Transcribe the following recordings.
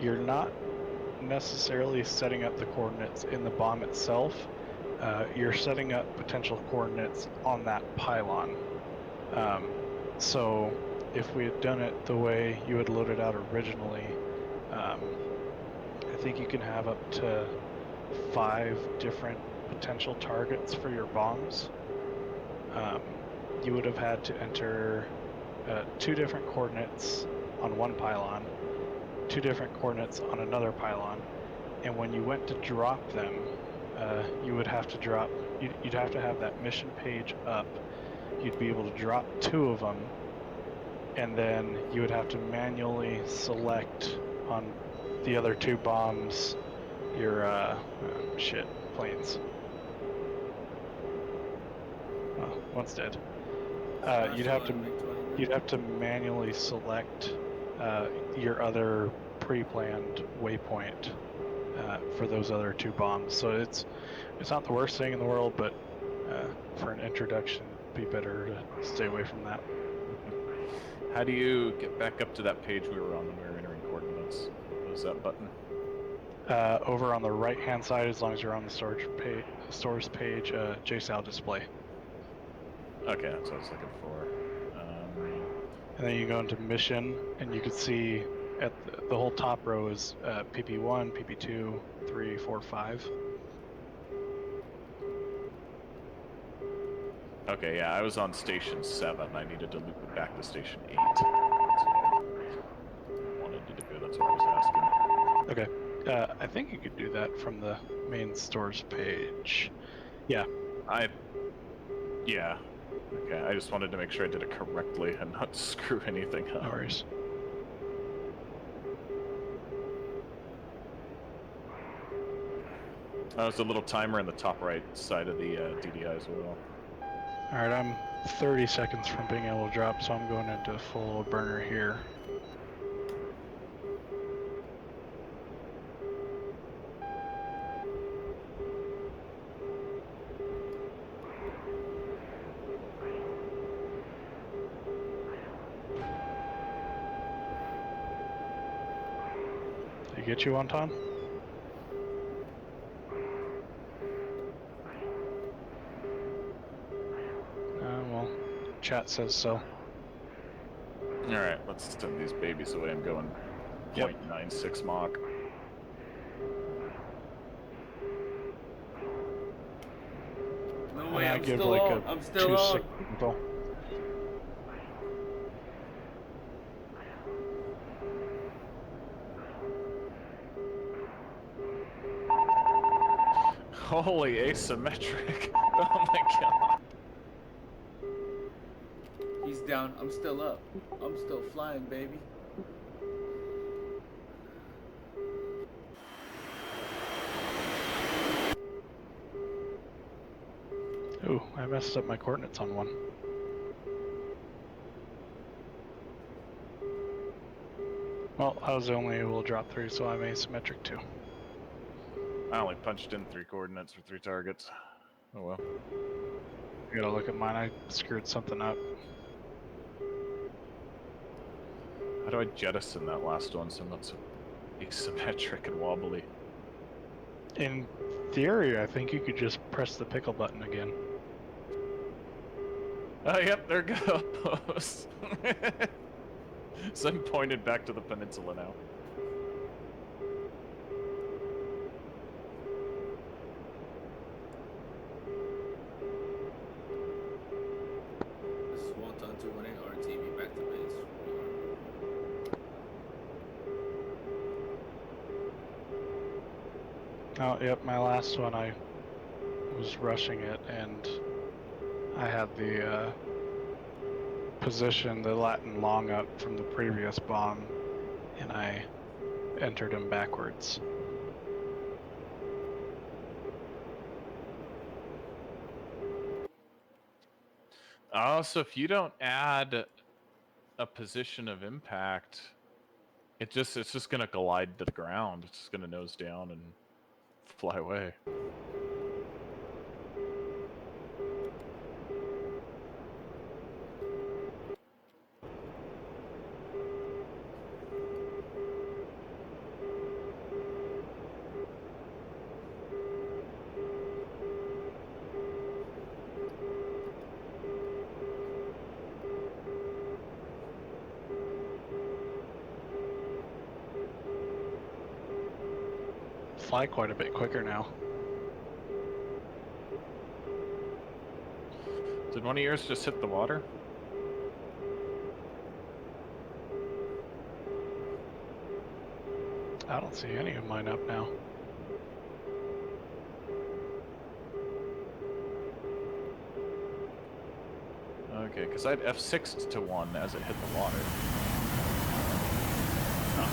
you're not necessarily setting up the coordinates in the bomb itself. You're setting up potential coordinates on that pylon. So if we had done it the way you had loaded out originally, I think you can have up to 5 different potential targets for your bombs. You would have had to enter 2 different coordinates on one pylon, 2 different coordinates on another pylon, and when you went to drop them, you would have to drop. You'd have to have that mission page up. You'd be able to drop 2 of them, and then you would have to manually select on the other 2 bombs your planes. Oh, one's dead. You'd have to manually select your other pre-planned waypoint for those other 2 bombs. So it's not the worst thing in the world, but for an introduction, it'd be better to stay away from that. How do you get back up to that page we were on when we were entering coordinates? What was that button? Over on the right-hand side, as long as you're on the stores page, JSOW display. Okay, that's what I was looking for. And then you go into mission, and you can see at the whole top row is PP1, PP2, 3, 4, 5. Okay, yeah, I was on station 7. I needed to loop it back to station 8. That's what I wanted to do. That's what I was asking. Okay. I think you could do that from the main stores page. Yeah. Yeah. Okay, I just wanted to make sure I did it correctly and not screw anything up. No worries. There's a little timer in the top right side of the DDI as well. Alright, I'm 30 seconds from being able to drop, so I'm going into full burner here. Did I get you, Anton? Well, chat says so. Alright, let's send these babies away. I'm going 0.96 Mach. No way, I'm still on. I'm still on. Holy asymmetric. Oh my god. He's down. I'm still up. I'm still flying, baby. Ooh, I messed up my coordinates on one. Well, I was only able to drop 3, so I'm asymmetric too. I only punched in 3 coordinates for 3 targets. Oh well. I gotta look at mine. I screwed something up. How do I jettison that last one so I'm not so asymmetric and wobbly? In theory, I think you could just press the pickle button again. Oh, yep, there goes. So I'm pointed back to the peninsula now. This is Wonton 218 RTV back to base. Oh, yep, my last one, I was rushing it, and I had the position, the Latin long up from the previous bomb, and I entered him backwards. Oh, so if you don't add a position of impact, it's just gonna glide to the ground. It's just gonna nose down and fly away. fly quite a bit quicker now. Did one of yours just hit the water? I don't see any of mine up now. Okay, because I'd F6'd to one as it hit the water. Huh.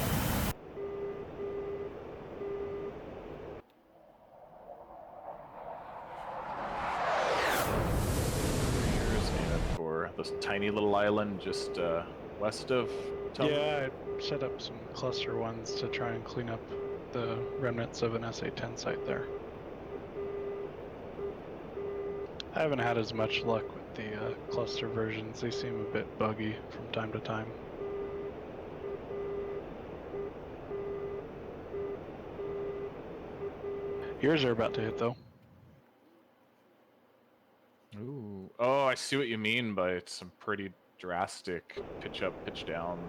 Here's aiming for this tiny little island just west of Tum. Yeah, I set up some cluster ones to try and clean up the remnants of an SA-10 site there. I haven't had as much luck with the cluster versions. They seem a bit buggy from time to time. Yours are about to hit, though. Ooh. Oh, I see what you mean by some pretty drastic pitch up, pitch down.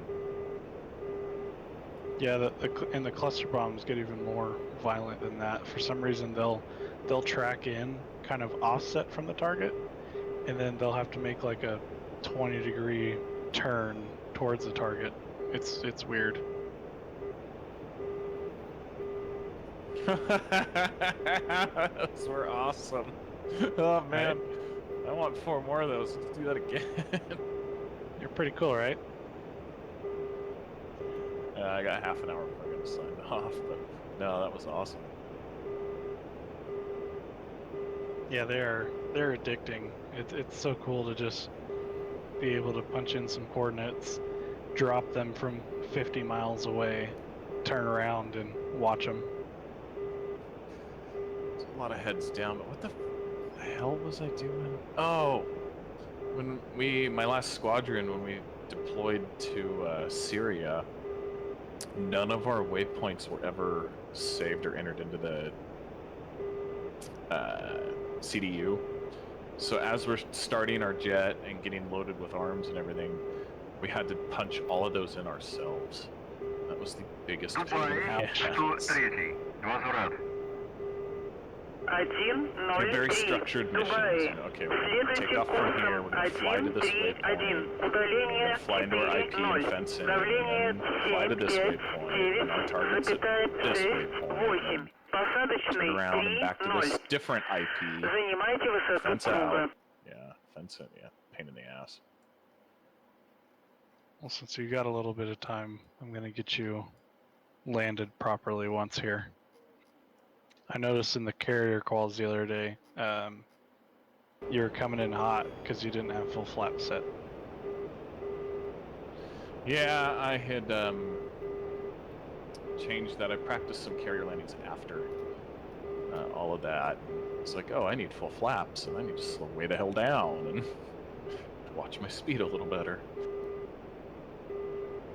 Yeah, and the cluster bombs get even more violent than that. For some reason, they'll track in kind of offset from the target, and then they'll have to make like a 20-degree turn towards the target. It's weird. Those were awesome. Oh man, I want 4 more of those. Let's do that again. You're pretty cool, right? I got half an hour before I'm gonna sign off, but no, that was awesome. Yeah, they're addicting. It's so cool to just be able to punch in some coordinates, drop them from 50 miles away, turn around and watch them. There's a lot of heads down, but what the hell was I doing? Oh, when my last squadron, when we deployed to Syria, none of our waypoints were ever saved or entered into the CDU. So as we're starting our jet and getting loaded with arms and everything, we had to punch all of those in ourselves. That was the biggest pain in the ass. Okay, very structured missions. You know, okay, we're going to take off from here, we're going to fly to this waypoint, we're going to fly into our IP and fence in, and then fly to this waypoint, and our target's at this waypoint, and turn around and back to this different IP, fence out. Yeah, fence it, yeah, pain in the ass. Well, since you got a little bit of time, I'm going to get you landed properly once here. I noticed in the carrier calls the other day, you were coming in hot because you didn't have full flap set. Yeah, I had changed that. I practiced some carrier landings after all of that. It's like, oh, I need full flaps, and I need to slow way the hell down and watch my speed a little better.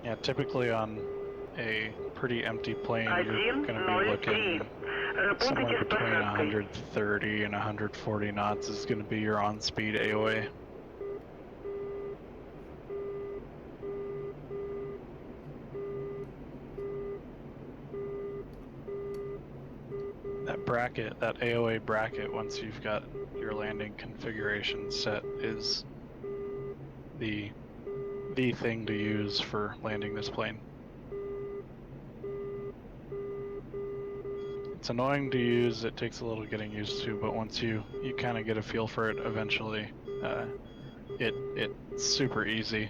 Yeah, typically on a pretty empty plane, you're going to be looking somewhere between 130 and 140 knots is going to be your on-speed AOA. That bracket, that AOA bracket, once you've got your landing configuration set, is the thing to use for landing this plane. It's annoying to use, it takes a little getting used to, but once you kind of get a feel for it eventually, it's super easy.